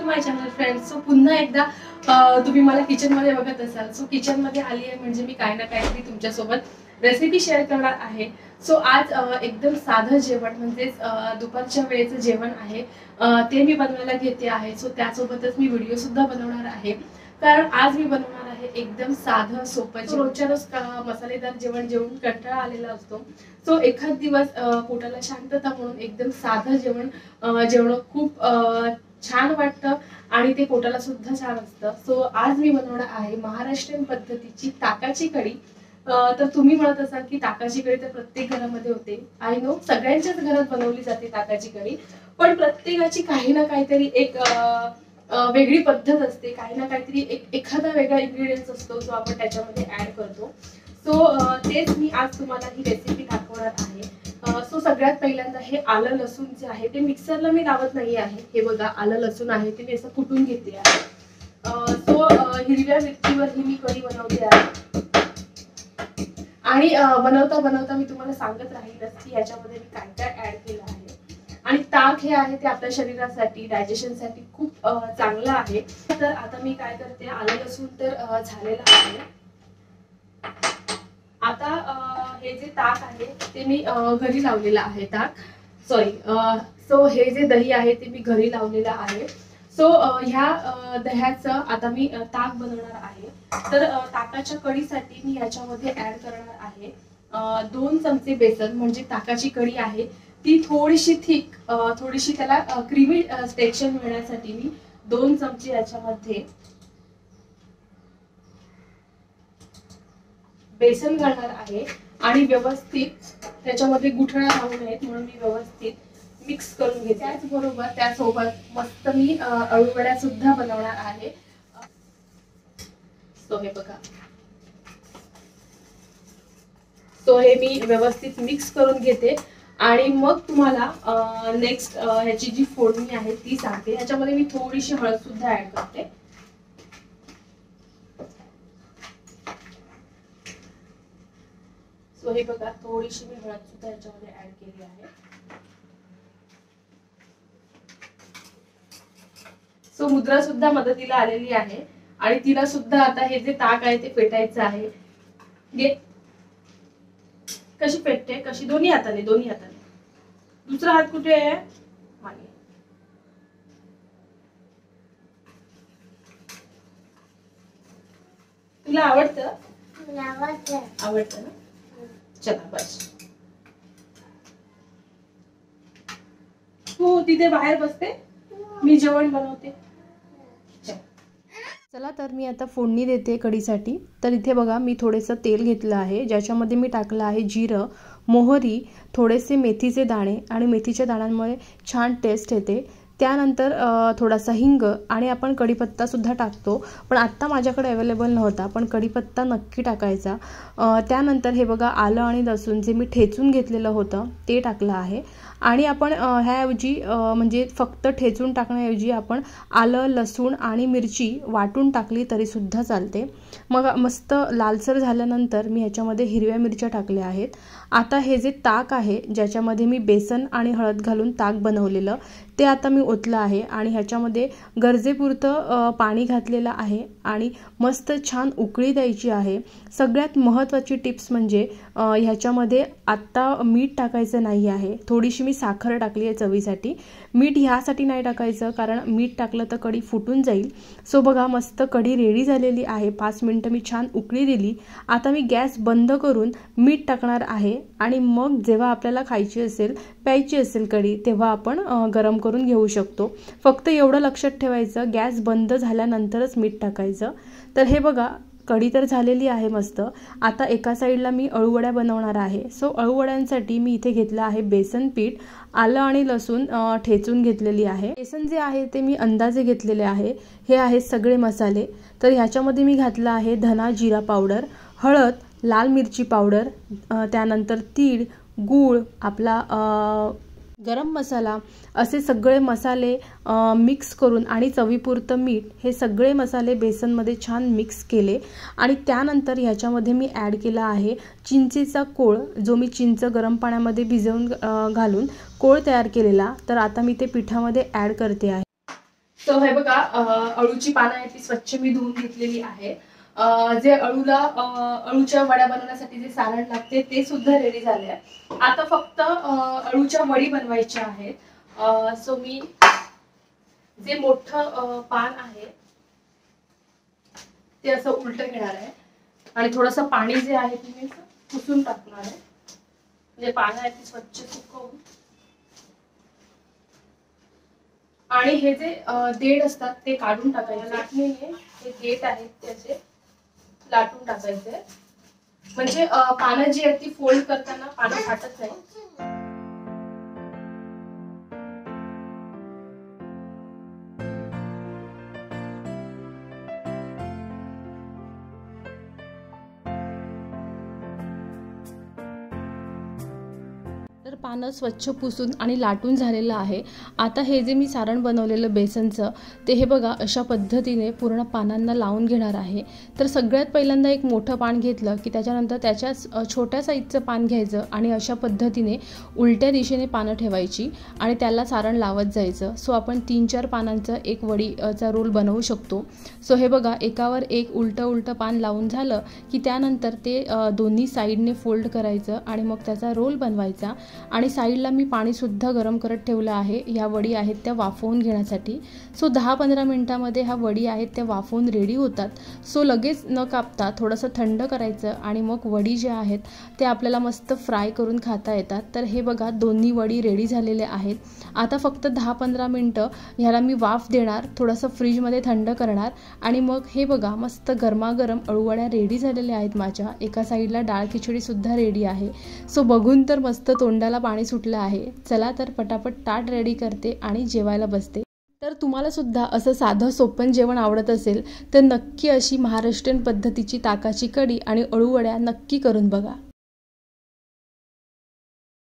माय channel friends. So पुन्हा एकदा तुम्ही मला किचन मध्ये बघत असाल. सो किचन मध्ये आली आहे म्हणजे मी काही ना काहीतरी तुमच्यासोबत रेसिपी शेअर करणार आहे. सो आज एकदम साधं जेवण म्हणजेच दुपारच्या वेळेचं जेवण आहे ते मी बनवायला घेते आहे. सो त्यासोबतच मी व्हिडिओ सुद्धा बनवणार आहे, कारण आज मी बनवणार आहे एकदम साधं सोपं. रोजच्या रोज मसालेदार जेवण जेवून कंटाळा आलेला असतो. सो एखाद दिवस पोटाला शांतता म्हणून एकदम साधं जेवण जेवण खूप छान वाटतं आणि ते पोटाला सुद्धा छान असतं. सो आज मी बनवणार आहे महाराष्ट्रीयन पद्धतीची ताकाची कढी. तर तुम्ही म्हणत असाल की ताकाची कढी तर प्रत्येक घरामध्ये होते. आय नो, सगळ्यांच्याच घरात बनवली जाते ताकाची कढी, पण प्रत्येकाची काही ना काहीतरी एक वेगळी पद्धत असते. काही ना काहीतरी एखादा वेगळा इन्ग्रेडियंट्स असतो जो आपण त्याच्यामध्ये ऍड करतो. सो तेच मी आज तुम्हाला ही रेसिपी दाखवणार आहे. सो सगळ्यात पहिल्यांदा हे आलं लसूण जे आहे ते मिक्सरला मी लावत नाही आहे. हे बघा, आलं लसूण आहे ते मी असं कुटून घेते आहे. सो हिरव्या मिरचीवर ही मी कढी बनवते आहे आणि बनवता बनवता मी तुम्हाला सांगत राहीलच की याच्यामध्ये मी काय काय ऍड केलं आहे. आणि ताक हे आहे ते आपल्या शरीरासाठी, डायजेशनसाठी खूप चांगलं आहे. तर आता मी काय करते, आलं लसूण तर झालेलं आहे. आता हे जे ताक आहे ते मी घरी लावलेलं आहे. सो हे जे दही आहे ते मी घरी लावलेलं आहे. सो ह्या दह्याचं आता मी ताक बनवणार आहे. तर ताकाच्या कढीसाठी मी याच्यामध्ये ऍड करणार आहे 2 चमचे बेसन. म्हणजे ताकाची कढी आहे ती थोडीशी थिक, थोडीशी त्याला क्रीमी टेक्स्चर मिळण्यासाठी मी 2 चमचे याच्यामध्ये बेसन घालणार आहे आणि व्यवस्थित त्याच्यामध्ये गुठळ्या राहू नयेत म्हणून मी व्यवस्थित मिक्स करून घेते. त्याचबरोबर त्यासोबत मस्त मी अळूवड्या सुद्धा बनवणार आहे. सो हे बघा, सो हे मी व्यवस्थित मिक्स करून घेते आणि मग तुम्हाला नेक्स्ट ह्याची जी फोडणी आहे ती सांगते. ह्याच्यामध्ये मी थोडीशी हळद सुद्धा ऍड करते. सो हे बघा, थोडीशी मी हळद सुद्धा याच्यामध्ये ऍड केली आहे. सो मुद्रा सुद्धा मदतीला आलेली आहे आणि तिला सुद्धा आता हे जे ताक आहे ते पेटायचं आहे. कशी पेटते, कशी? दोन्ही हाताने, दोन्ही हाताने. दुसरा हात कुठे आहे? मागे. तुला आवडतं? आवडतं ना? चला बस. तू तिथे बाहेर बसते, मी जेवण बनवते. चला तर मी आता फोडणी देते कढीसाठी. तर इथे बघा, मी थोडेसे तेल घेतलं आहे ज्याच्यामध्ये मी टाकलं आहे जिरं, मोहरी, थोडेसे मेथीचे दाणे आणि मेथीच्या दाण्यांमुळे छान टेस्ट येते. त्यानंतर थोडासा हिंग आणि आपण कढीपत्ता सुद्धा टाकतो, पण आत्ता माझ्याकडे अवेलेबल नव्हता, पण कढीपत्ता नक्की टाकायचा. त्यानंतर हे बघा, आलं आणि लसूण जे मी ठेचून घेतलेलं होतं ते टाकलं आहे. आणि आपण ह्याऐवजी म्हणजे फक्त ठेचून टाकण्याऐवजी आपण आलं, लसूण आणि मिरची वाटून टाकली तरीसुद्धा चालते. मग मस्त लालसर झाल्यानंतर मी ह्याच्यामध्ये हिरव्या मिरच्या टाकल्या आहेत. आता हे जे ताक आहे ज्याच्यामध्ये मी बेसन आणि हळद घालून ताक बनवलेलं ते आता मी ओतलं आहे आणि ह्याच्यामध्ये गरजेपुरतं पाणी घातलेलं आहे आणि मस्त छान उकळी द्यायची आहे. सगळ्यात महत्त्वाची टिप्स म्हणजे ह्याच्यामध्ये आत्ता मीठ टाकायचं नाही आहे. थोडीशी मी साखर टाकली आहे चवीसाठी. मीठ ह्यासाठी नाही टाकायचं कारण मीठ टाकलं तर कढी फुटून जाईल. सो बघा, मस्त कढी रेडी झालेली आहे. 5 मिनिटं मी छान उकळी दिली. आता मी गॅस बंद करून मीठ टाकणार आहे आणि मग जेव्हा आपल्याला खायची असेल, प्यायची असेल कढी, तेव्हा आपण गरम करून घेऊ शकतो. फक्त एवढं लक्षात ठेवायचं, गॅस बंद झाल्यानंतरच मीठ टाकायचं. तर हे बघा, कढी तर झालेली आहे मस्त. आता एका साईडला मी अळूवड्या बनवणार आहे. सो अळूवड्यांसाठी मी इथे घेतलं आहे बेसन पीठ, आलं आणि लसूण ठेचून घेतलेली आहे. बेसन जे आहे ते मी अंदाजे घेतलेले आहे. हे आहेत सगळे मसाले. तर ह्याच्यामध्ये मी घातला आहे धना जिरा पावडर, हळद, लाल मिरची पावडर, त्यानंतर तीळ, गूळ, आपला गरम मसाला, असे सगळे मसाले मिक्स करून आणि चवीपुरतं मीठ, हे सगळे मसाले बेसनमध्ये छान मिक्स केले. आणि त्यानंतर ह्याच्यामध्ये मी ॲड केला आहे चिंचेचा कोळ, जो मी चिंच गरम पाण्यामध्ये भिजवून घालून कोळ तयार केलेला. तर आता मी ते पिठामध्ये ॲड करते आहे. सो हे बघा अळूची पानं आहेत ती स्वच्छ मी धुवून घेतलेली आहे. जे अळूच्या वड्या बनवण्यासाठी जे सारण लागते ते सुद्धा रेडी झाले आहे. आता फक्त अळूच्या वडी बनवायच्या आहेत. सो मी जे मोठं पान आहे ते असं उलट घेणार आहे आणि थोडंसं पाणी जे आहे ते मी पुसून टाकणार आहे. जे पानं आहेत ते स्वच्छ सुकवून, आणि हे जे देठ असतात ते काढून टाकायचे. लाटणीने हे देठ आहेत त्याचे लाटून टाकायचे, म्हणजे पानं जी आहेत ती फोल्ड करताना पानं फाटत नाही. तर पानं स्वच्छ पुसून आणि लाटून झालेलं आहे. आता हे जे मी सारण बनवलेलं बेसनचं ते हे बघा अशा पद्धतीने पूर्ण पानांना लावून घेणार आहे. तर सगळ्यात पहिल्यांदा एक मोठं पान घेतलं की त्याच्यानंतर त्याच्याच छोट्या साईजचं पान घ्यायचं आणि अशा पद्धतीने उलट्या दिशेने पानं ठेवायची आणि त्याला सारण लावत जायचं. सो आपण 3-4 पानांचं एक वडीचा रोल बनवू शकतो. सो हे बघा एकावर एक उलटं पान लावून झालं की त्यानंतर ते दोन्ही साईडने फोल्ड करायचं आणि मग त्याचा रोल बनवायचा. आणि साईडला मी पाणीसुद्धा गरम करत ठेवलं आहे ह्या वडी आहेत त्या वाफवून घेण्यासाठी. सो 10-15 मिनटामध्ये ह्या वडी आहेत त्या वाफवून रेडी होतात. सो लगेच न कापता थोडंसं थंड करायचं आणि मग वडी ज्या आहेत ते आपल्याला मस्त फ्राय करून खाता येतात. तर हे बघा दोन्ही वडी रेडी झालेले आहेत. आता फक्त 10-15 मिनटं ह्याला मी वाफ देणार, थोडंसं फ्रीजमध्ये थंड करणार आणि मग हे बघा मस्त गरमागरम अळूवड्या रेडी झालेल्या आहेत माझ्या. एका साईडला डाळ खिचडीसुद्धा रेडी आहे. सो बघून तर मस्त तोंडाला पाणी सुटलं आहे. चला तर पटापट ताट रेडी करते आणि जेवायला बसते. तर तुम्हाला सुद्धा असं साधं सोपं जेवण आवडत असेल तर नक्की अशी महाराष्ट्रीयन पद्धतीची ताकाची कढी आणि अळूवड्या नक्की करून बघा.